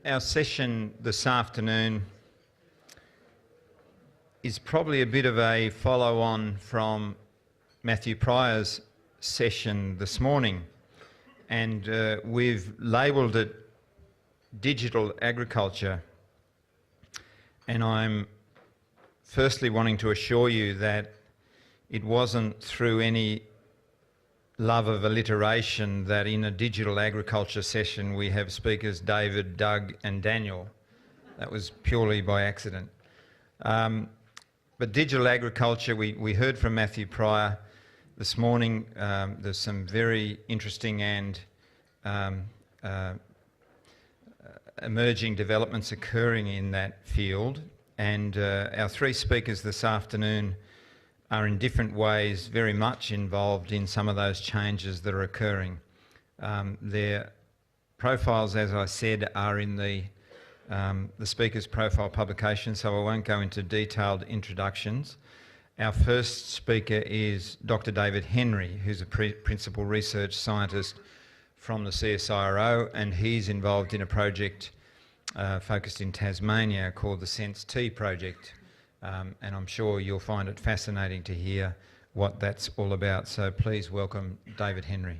Our session this afternoon is probably a bit of a follow-on from Matthew Pryor's session this morning, and we've labelled it Digital Agriculture. And I'm firstly wanting to assure you that it wasn't through any love of alliteration that in a digital agriculture session we have speakers David, Doug and Daniel. That was purely by accident. But digital agriculture, we heard from Matthew Pryor this morning. There's some very interesting and emerging developments occurring in that field, and our three speakers this afternoon are in different ways very much involved in some of those changes that are occurring. Their profiles, as I said, are in the speaker's profile publication, so I won't go into detailed introductions. Our first speaker is Dr. David Henry, who's a principal research scientist from the CSIRO, and he's involved in a project focused in Tasmania called the Sense-T project. And I'm sure you'll find it fascinating to hear what that's all about. So please welcome David Henry.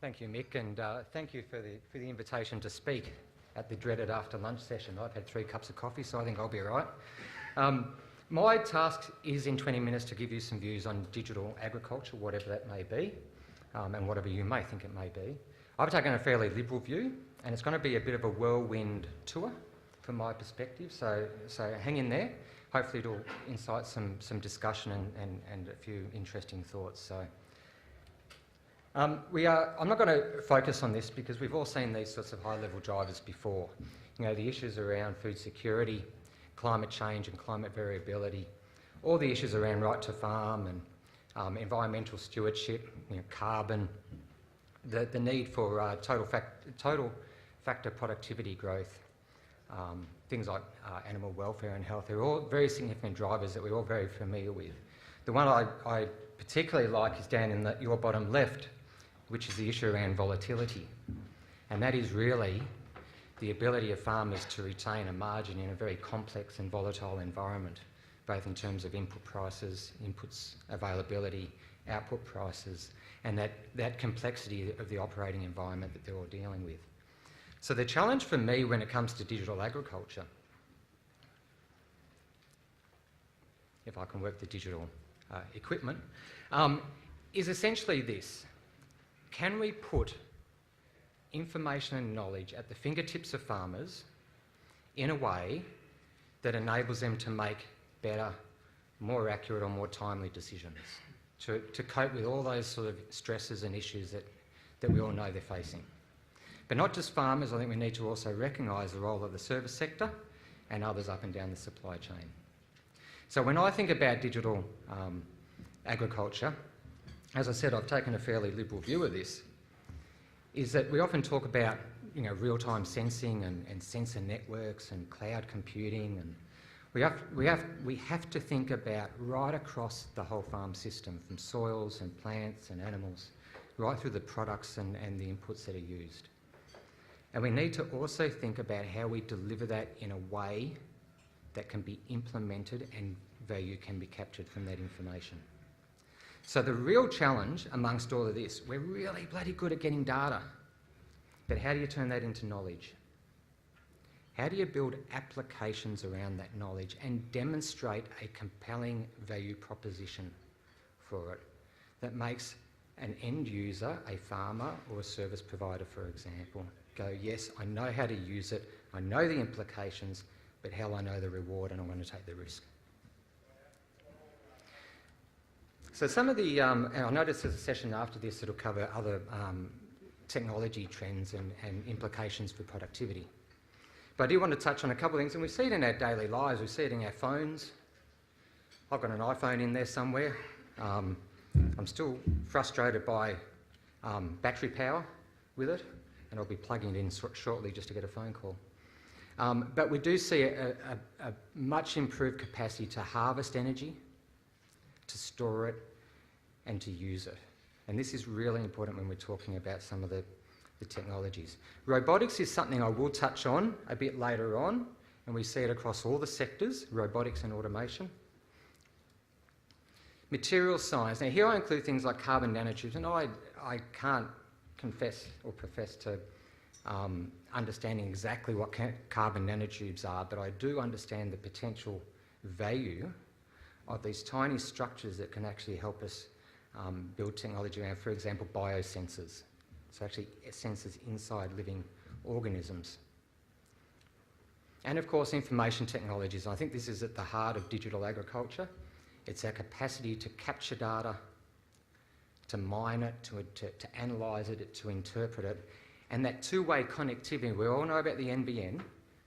Thank you, Mick, and thank you for the invitation to speak at the dreaded after lunch session. I've had 3 cups of coffee, so I think I'll be all right. My task is in 20 minutes to give you some views on digital agriculture, whatever that may be. And whatever you may think it may be. I've taken a fairly liberal view, and it's going to be a bit of a whirlwind tour from my perspective, so hang in there. Hopefully it'll incite some discussion and a few interesting thoughts. So I'm not going to focus on this because we've all seen these sorts of high-level drivers before. You know, the issues around food security, climate change and climate variability, all the issues around right to farm and environmental stewardship, carbon, the need for total factor productivity growth, things like animal welfare and health. They're all very significant drivers that we're all very familiar with. The one I particularly like is down in your bottom left, which is the issue around volatility. And that is really the ability of farmers to retain a margin in a very complex and volatile environment, both in terms of input prices, inputs availability, output prices, and that complexity of the operating environment that they're all dealing with. So the challenge for me when it comes to digital agriculture, if I can work the digital equipment, is essentially this. Can we put information and knowledge at the fingertips of farmers in a way that enables them to make better, more accurate or more timely decisions to cope with all those sort of stresses and issues that we all know they're facing. But not just farmers, I think we need to also recognise the role of the service sector and others up and down the supply chain. So when I think about digital agriculture, as I said, I've taken a fairly liberal view of this, is that we often talk about real-time sensing and sensor networks and cloud computing, and we have to think about right across the whole farm system, from soils and plants and animals, right through the products and the inputs that are used. And we need to also think about how we deliver that in a way that can be implemented and value can be captured from that information. So the real challenge amongst all of this, we're really bloody good at getting data, but how do you turn that into knowledge? How do you build applications around that knowledge and demonstrate a compelling value proposition for it that makes an end user, a farmer or a service provider, for example, go, yes, I know how to use it, I know the implications, but hell, I know the reward and I'm going to take the risk. So some of the, and I notice there's a session after this that'll cover other technology trends and implications for productivity. But I do want to touch on a couple of things, and we see it in our daily lives, we see it in our phones. I've got an iPhone in there somewhere. I'm still frustrated by battery power with it, and I'll be plugging it in shortly just to get a phone call. But we do see a much improved capacity to harvest energy, to store it, and to use it. And this is really important when we're talking about some of the technologies. Robotics is something I will touch on a bit later on, and we see it across all the sectors, robotics and automation. Material science. Now here I include things like carbon nanotubes, and I can't confess or profess to understanding exactly what carbon nanotubes are, but I do understand the potential value of these tiny structures that can actually help us build technology around, for example, biosensors. So actually sensors inside living organisms. And of course, information technologies. I think this is at the heart of digital agriculture. It's our capacity to capture data, to mine it, to analyse it, to interpret it. And that two-way connectivity, we all know about the NBN,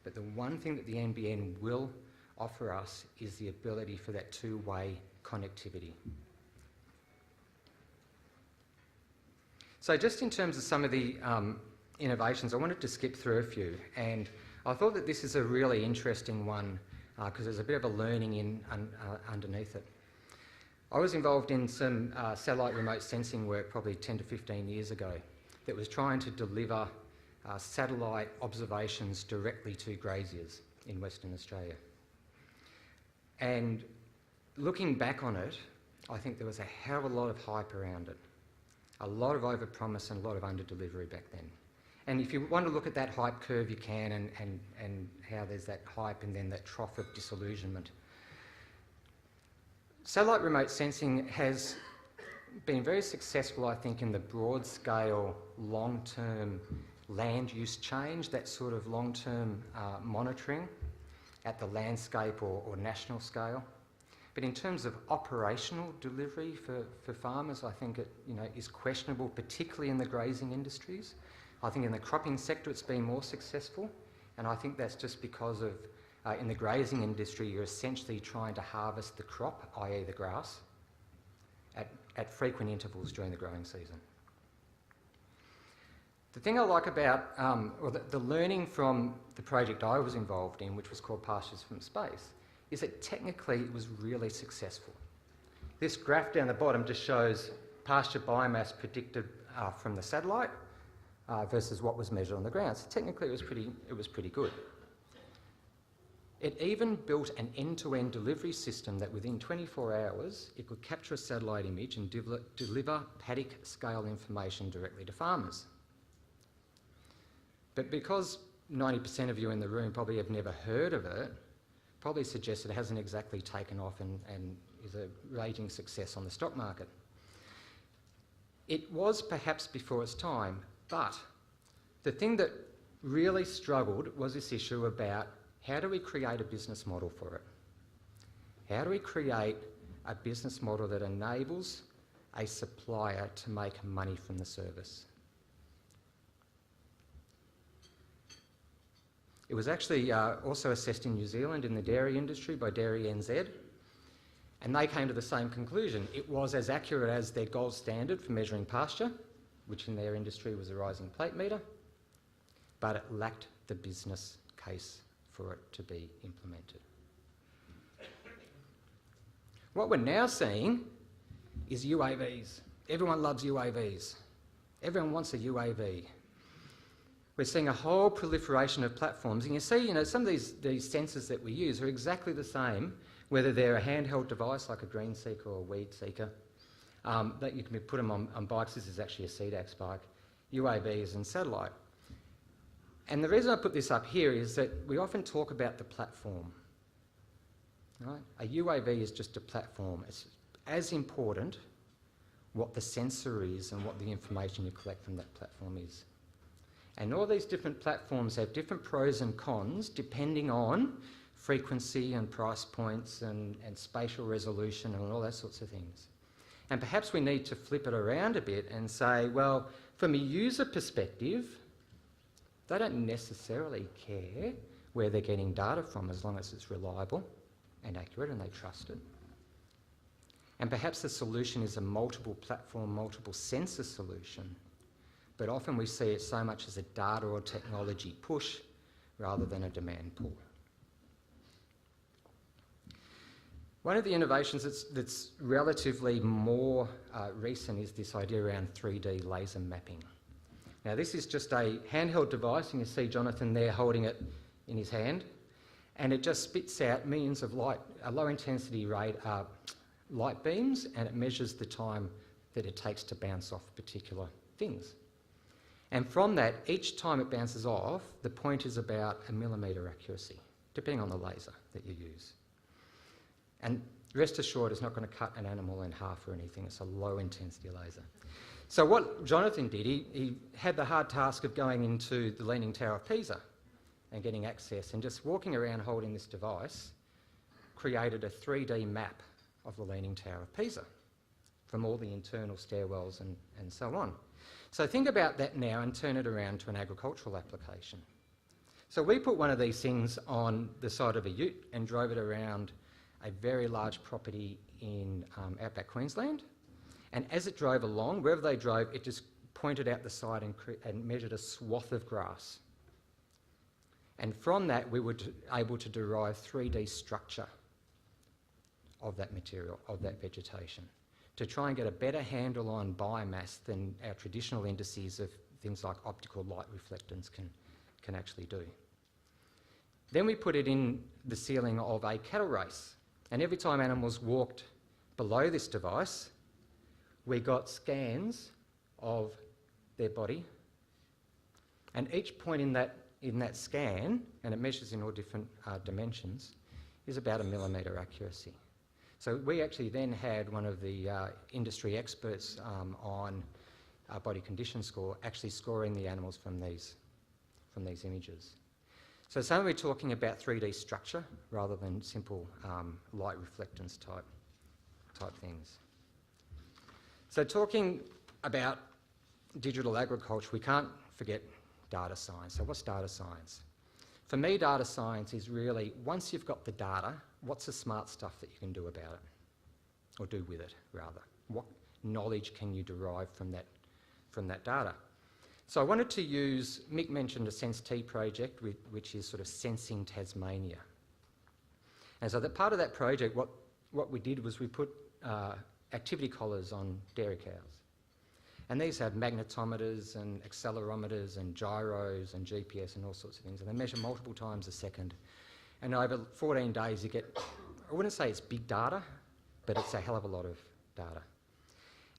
but the one thing that the NBN will offer us is the ability for that two-way connectivity. So just in terms of some of the innovations, I wanted to skip through a few, and I thought that this is a really interesting one because there's a bit of a learning underneath it. I was involved in some satellite remote sensing work probably 10 to 15 years ago that was trying to deliver satellite observations directly to graziers in Western Australia. And looking back on it, I think there was a hell of a lot of hype around it. A lot of overpromise and a lot of under-delivery back then. And if you want to look at that hype curve, you can, and how there's that hype and then that trough of disillusionment. Satellite remote sensing has been very successful, I think, in the broad-scale, long-term land use change, that sort of long-term monitoring at the landscape or national scale. But in terms of operational delivery for farmers, I think it is questionable, particularly in the grazing industries. I think in the cropping sector it's been more successful, and I think that's just because of, in the grazing industry, you're essentially trying to harvest the crop, i.e. the grass, at frequent intervals during the growing season. The thing I like about, or the learning from the project I was involved in, which was called Pastures from Space, is that technically it was really successful. This graph down the bottom just shows pasture biomass predicted from the satellite versus what was measured on the ground. So technically it was pretty good. It even built an end-to-end delivery system that within 24 hours it could capture a satellite image and deliver paddock-scale information directly to farmers. But because 90% of you in the room probably have never heard of it, probably suggests it hasn't exactly taken off and is a raging success on the stock market. It was perhaps before its time, but the thing that really struggled was this issue about how do we create a business model for it? How do we create a business model that enables a supplier to make money from the service? It was actually also assessed in New Zealand in the dairy industry by Dairy NZ, and they came to the same conclusion. It was as accurate as their gold standard for measuring pasture, which in their industry was a rising plate metre, but it lacked the business case for it to be implemented. What we're now seeing is UAVs. Everyone loves UAVs. Everyone wants a UAV. We're seeing a whole proliferation of platforms, and you see, some of these sensors that we use are exactly the same, whether they're a handheld device like a green seeker or a weed seeker, that you can put them on bikes. This is actually a CDAX bike, UAVs and satellite. And the reason I put this up here is that we often talk about the platform. Right? A UAV is just a platform. It's as important what the sensor is and what the information you collect from that platform is. And all these different platforms have different pros and cons depending on frequency and price points and spatial resolution and all those sorts of things. And perhaps we need to flip it around a bit and say, well, from a user perspective, they don't necessarily care where they're getting data from as long as it's reliable and accurate and they trust it. And perhaps the solution is a multiple platform, multiple sensor solution. But often we see it so much as a data or technology push rather than a demand pull. One of the innovations that's relatively more recent is this idea around 3D laser mapping. Now this is just a handheld device, and you see Jonathan there holding it in his hand, and it just spits out millions of light, low intensity light beams, and it measures the time that it takes to bounce off particular things. And from that, each time it bounces off, the point is about 1 millimetre accuracy, depending on the laser that you use. And rest assured, it's not going to cut an animal in half or anything. It's a low intensity laser. So what Jonathan did, he had the hard task of going into the Leaning Tower of Pisa and getting access, and just walking around holding this device created a 3D map of the Leaning Tower of Pisa from all the internal stairwells and so on. So think about that now and turn it around to an agricultural application. So we put one of these things on the side of a ute and drove it around a very large property in outback Queensland. And as it drove along, wherever they drove, it just pointed out the side and measured a swath of grass. And from that, we were able to derive 3D structure of that material, of that vegetation, to try and get a better handle on biomass than our traditional indices of things like optical light reflectance can actually do. Then we put it in the ceiling of a cattle race. And every time animals walked below this device, we got scans of their body. And each point in that scan, and it measures in all different dimensions, is about 1 millimetre accuracy. So we actually then had one of the industry experts on body condition score actually scoring the animals from these images. So suddenly we're talking about 3D structure rather than simple light reflectance type things. So talking about digital agriculture, we can't forget data science. So what's data science? For me, data science is really, once you've got the data, what's the smart stuff that you can do about it? Or do with it, rather. What knowledge can you derive from that data? So I wanted to use, Mick mentioned a SenseT project, which is sort of Sensing Tasmania. And so that part of that project, what we did was we put activity collars on dairy cows. And these have magnetometers and accelerometers and gyros and GPS and all sorts of things. And they measure multiple times a second. And over 14 days you get, I wouldn't say it's big data, but it's a hell of a lot of data.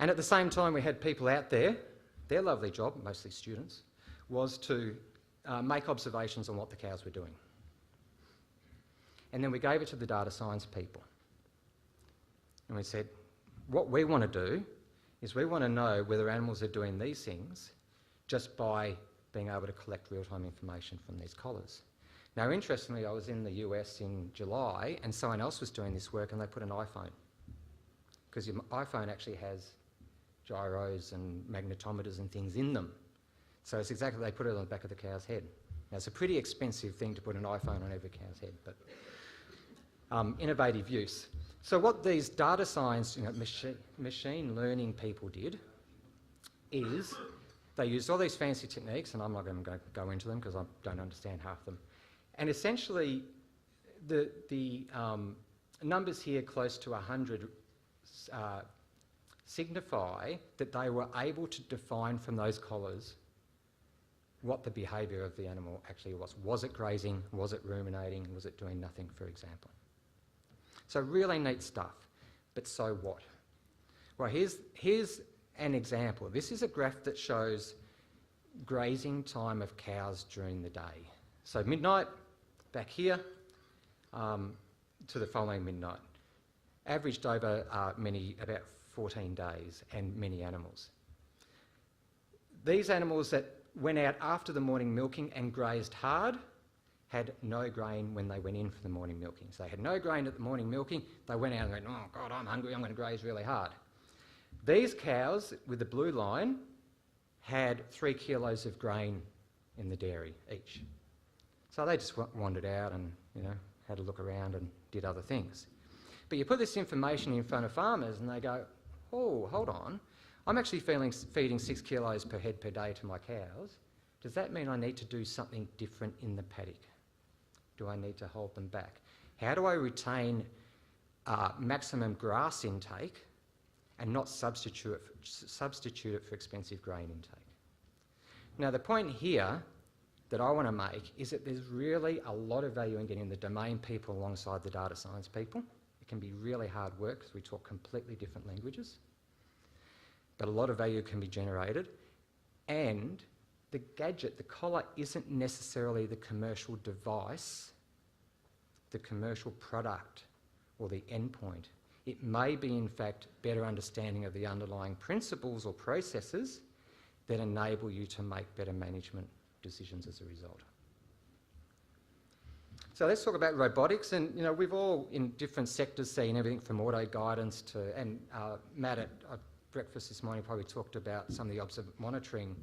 And at the same time we had people out there, their lovely job, mostly students, was to make observations on what the cows were doing. And then we gave it to the data science people. And we said, what we want to do is we want to know whether animals are doing these things just by being able to collect real-time information from these collars. Now, interestingly, I was in the US in July and someone else was doing this work and they put an iPhone. Because your iPhone actually has gyros and magnetometers and things in them. So it's exactly, they put it on the back of the cow's head. Now, it's a pretty expensive thing to put an iPhone on every cow's head, but innovative use. So what these data science, machine learning people did is they used all these fancy techniques, and I'm not going to go into them because I don't understand half of them. And essentially, the numbers here close to 100 signify that they were able to define from those collars what the behaviour of the animal actually was. Was it grazing? Was it ruminating? Was it doing nothing, for example? So really neat stuff, but so what? Well, here's an example. This is a graph that shows grazing time of cows during the day. So midnight, back here, to the following midnight. Averaged over about 14 days and many animals. These animals that went out after the morning milking and grazed hard had no grain when they went in for the morning milking. So they had no grain at the morning milking, they went out and went, oh God, I'm hungry, I'm going to graze really hard. These cows with the blue line had 3 kilos of grain in the dairy each. So they just wandered out and had a look around and did other things. But you put this information in front of farmers and they go, oh, hold on, I'm actually feeding 6 kilos per head per day to my cows. Does that mean I need to do something different in the paddock? Do I need to hold them back? How do I retain maximum grass intake and not substitute it for expensive grain intake. Now, the point here that I want to make is that there's really a lot of value in getting the domain people alongside the data science people. It can be really hard work because we talk completely different languages, but a lot of value can be generated. And the gadget, the collar, isn't necessarily the commercial device, the commercial product, or the endpoint. It may be, in fact, better understanding of the underlying principles or processes that enable you to make better management decisions as a result. So let's talk about robotics, and we've all in different sectors seen everything from auto guidance to, and Matt at breakfast this morning probably talked about some of the monitoring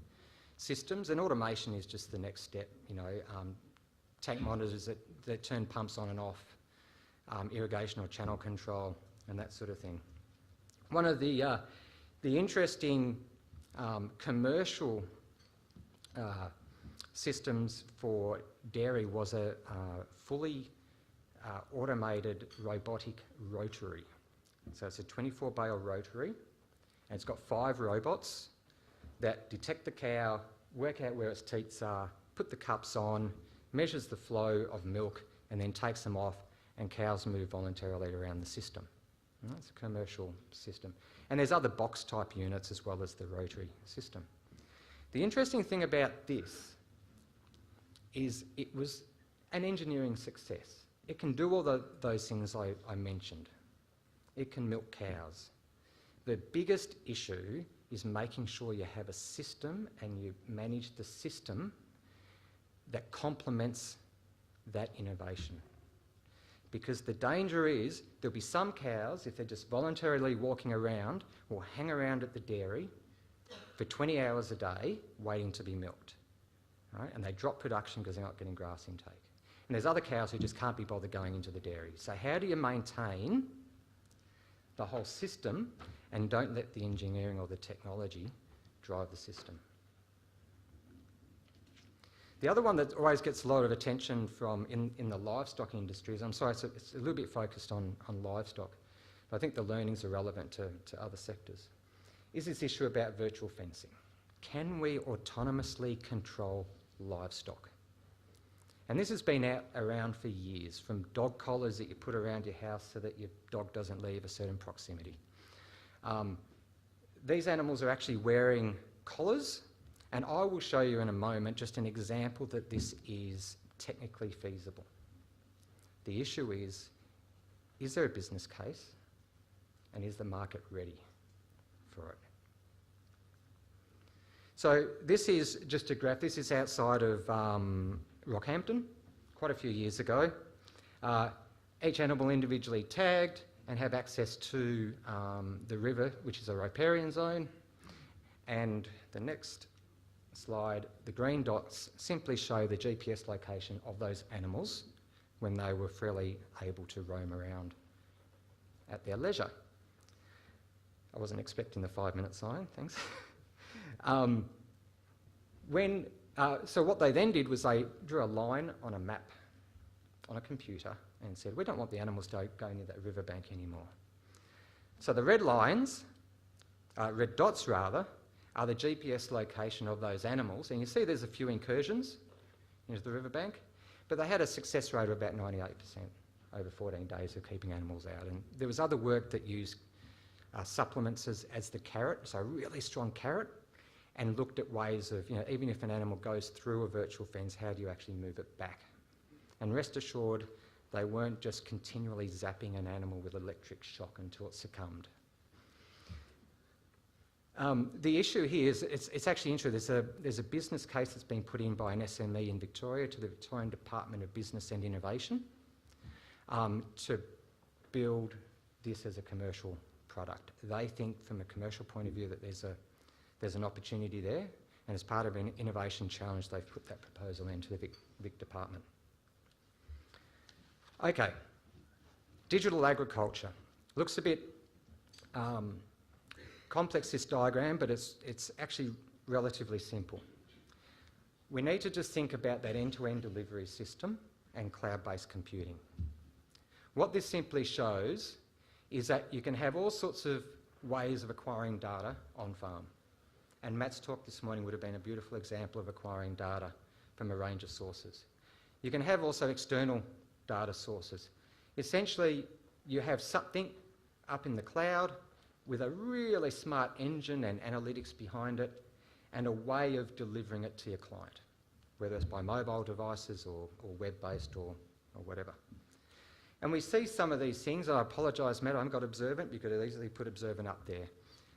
systems, and automation is just the next step. Tank monitors that turn pumps on and off, irrigation or channel control, and that sort of thing. One of the interesting commercial systems for dairy was a fully automated robotic rotary. So it's a 24-bale rotary, and it's got 5 robots that detect the cow, work out where its teats are, put the cups on, measures the flow of milk, and then takes them off, and cows move voluntarily around the system. And that's a commercial system. And there's other box-type units as well as the rotary system. The interesting thing about this is it was an engineering success. It can do all those things I mentioned. It can milk cows. The biggest issue is making sure you have a system and you manage the system that complements that innovation. Because the danger is there'll be some cows, if they're just voluntarily walking around, will hang around at the dairy for 20 hours a day waiting to be milked. Right? And they drop production because they're not getting grass intake. And there's other cows who just can't be bothered going into the dairy. So how do you maintain the whole system and don't let the engineering or the technology drive the system? The other one that always gets a lot of attention from in the livestock industry is, I'm sorry, it's a little bit focused on livestock, but I think the learnings are relevant to other sectors, is this issue about virtual fencing. Can we autonomously control livestock? And this has been around for years, from dog collars that you put around your house so that your dog doesn't leave a certain proximity. These animals are actually wearing collars, and I will show you in a moment just an example that this is technically feasible. The issue is there a business case, and is the market ready for it? So this is just a graph. This is outside of Rockhampton, quite a few years ago. Each animal individually tagged and have access to the river, which is a riparian zone. And the next slide, the green dots simply show the GPS location of those animals when they were freely able to roam around at their leisure. I wasn't expecting the 5-minute sign, thanks. So what they then did was they drew a line on a map on a computer and said, we don't want the animals to go near that riverbank anymore. So the red lines, red dots rather, are the GPS location of those animals. And you see there's a few incursions into the riverbank, but they had a success rate of about 98% over 14 days of keeping animals out. And there was other work that used supplements as the carrot, so a really strong carrot, and looked at ways of, even if an animal goes through a virtual fence, how do you actually move it back? And rest assured, they weren't just continually zapping an animal with electric shock until it succumbed. The issue here is, it's actually interesting, there's a business case that's been put in by an SME in Victoria to the Victorian Department of Business and Innovation to build this as a commercial product. They think from a commercial point of view that there's an opportunity there, and as part of an innovation challenge, they've put that proposal into the Vic Department. Okay, digital agriculture. Looks a bit complex, this diagram, but it's actually relatively simple. We need to just think about that end-to-end delivery system and cloud-based computing. What this simply shows is that you can have all sorts of ways of acquiring data on farm. And Matt's talk this morning would have been a beautiful example of acquiring data from a range of sources. You can have also external data sources. Essentially, you have something up in the cloud with a really smart engine and analytics behind it and a way of delivering it to your client, whether it's by mobile devices or web-based or whatever. And we see some of these things. I apologise, Matt, I haven't got Observant. You could easily put Observant up there.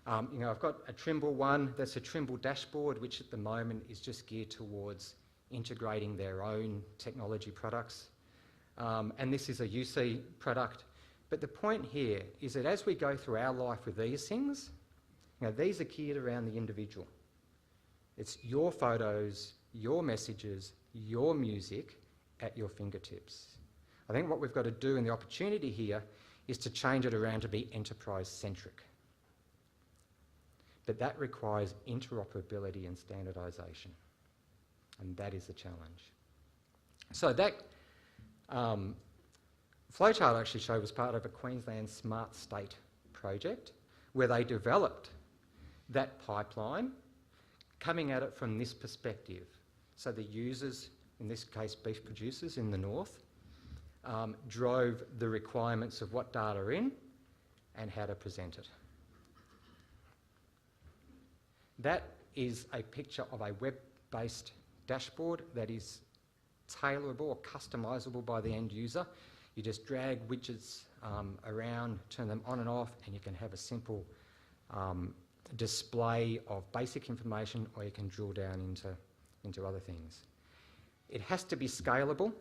I've got a Trimble one. That's a Trimble dashboard, which at the moment is just geared towards integrating their own technology products. And this is a UC product. But the point here is that as we go through our life with these things, these are geared around the individual. It's your photos, your messages, your music at your fingertips. I think what we've got to do, and the opportunity here, is to change it around to be enterprise-centric. But that requires interoperability and standardisation, and that is the challenge. So that flowchart I actually showed was part of a Queensland Smart State project where they developed that pipeline coming at it from this perspective. So the users, in this case beef producers in the north, drove the requirements of what data are in and how to present it. That is a picture of a web-based dashboard that is tailorable or customisable by the end user. You just drag widgets around, turn them on and off, and you can have a simple display of basic information, or you can drill down into other things. It has to be scalable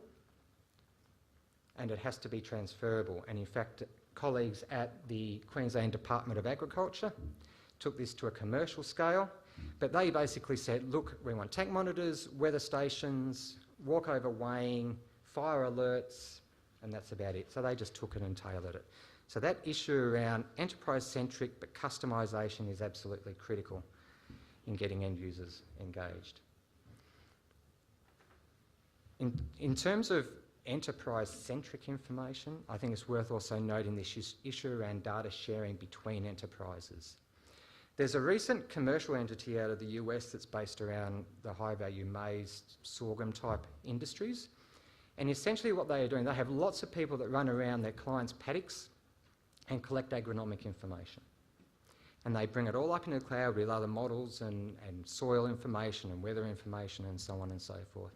and it has to be transferable. And in fact, colleagues at the Queensland Department of Agriculture took this to a commercial scale, but they basically said, look, we want tank monitors, weather stations, walkover weighing, fire alerts, and that's about it. So they just took it and tailored it. So that issue around enterprise-centric but customisation is absolutely critical in getting end users engaged. In terms of enterprise-centric information, I think it's worth also noting this issue around data sharing between enterprises. There's a recent commercial entity out of the US that's based around the high-value maize, sorghum-type industries. And essentially what they are doing, they have lots of people that run around their clients' paddocks and collect agronomic information. And they bring it all up in the cloud with other models and soil information and weather information and so on and so forth.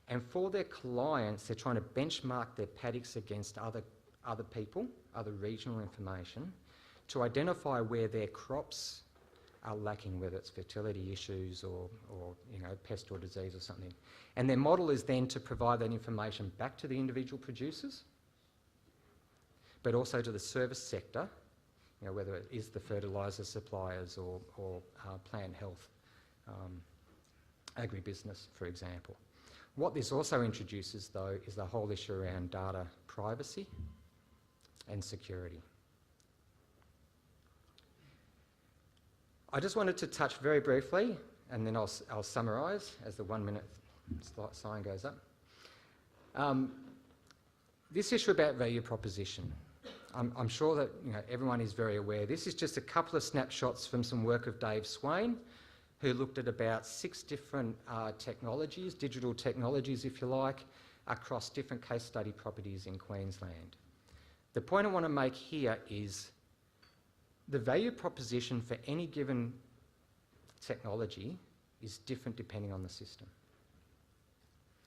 And for their clients, they're trying to benchmark their paddocks against other people, other regional information, to identify where their crops are lacking, whether it's fertility issues or pest or disease or something. And their model is then to provide that information back to the individual producers, but also to the service sector, whether it is the fertiliser suppliers or plant health, agribusiness, for example. What this also introduces, though, is the whole issue around data privacy and security. I just wanted to touch very briefly, and then I'll summarise as the 1 minute sign goes up. This issue about value proposition. I'm sure that everyone is very aware. This is just a couple of snapshots from some work of Dave Swain, who looked at about 6 different technologies, digital technologies if you like, across different case study properties in Queensland. The point I want to make here is the value proposition for any given technology is different depending on the system.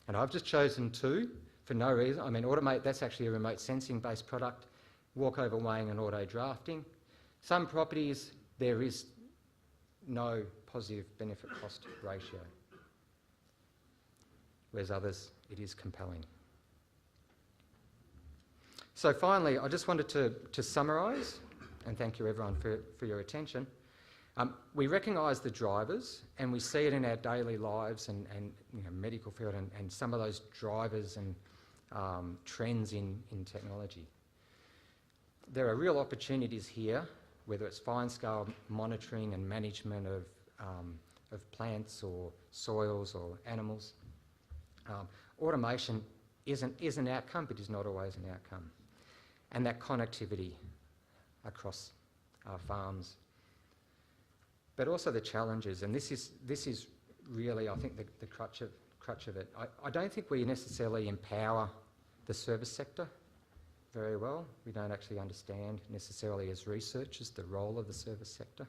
And I've just chosen 2 for no reason. I mean, Automate, that's actually a remote sensing based product, walkover weighing and auto drafting. Some properties, there is no positive benefit cost ratio, whereas others, it is compelling. So finally, I just wanted to summarise, and thank you everyone for your attention. We recognise the drivers, and we see it in our daily lives and medical field and some of those drivers and trends in technology. There are real opportunities here, whether it's fine-scale monitoring and management of plants or soils or animals. Automation is an outcome, but is not always an outcome. And that connectivity across our farms. But also the challenges, and this is really, I think, the crutch of it. I don't think we necessarily empower the service sector very well. We don't actually understand necessarily as researchers the role of the service sector.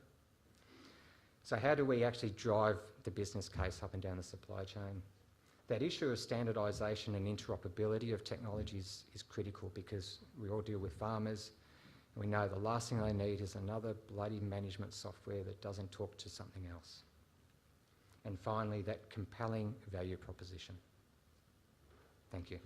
So how do we actually drive the business case up and down the supply chain? That issue of standardisation and interoperability of technologies is critical, because we all deal with farmers, and we know the last thing they need is another bloody management software that doesn't talk to something else. And finally, that compelling value proposition. Thank you.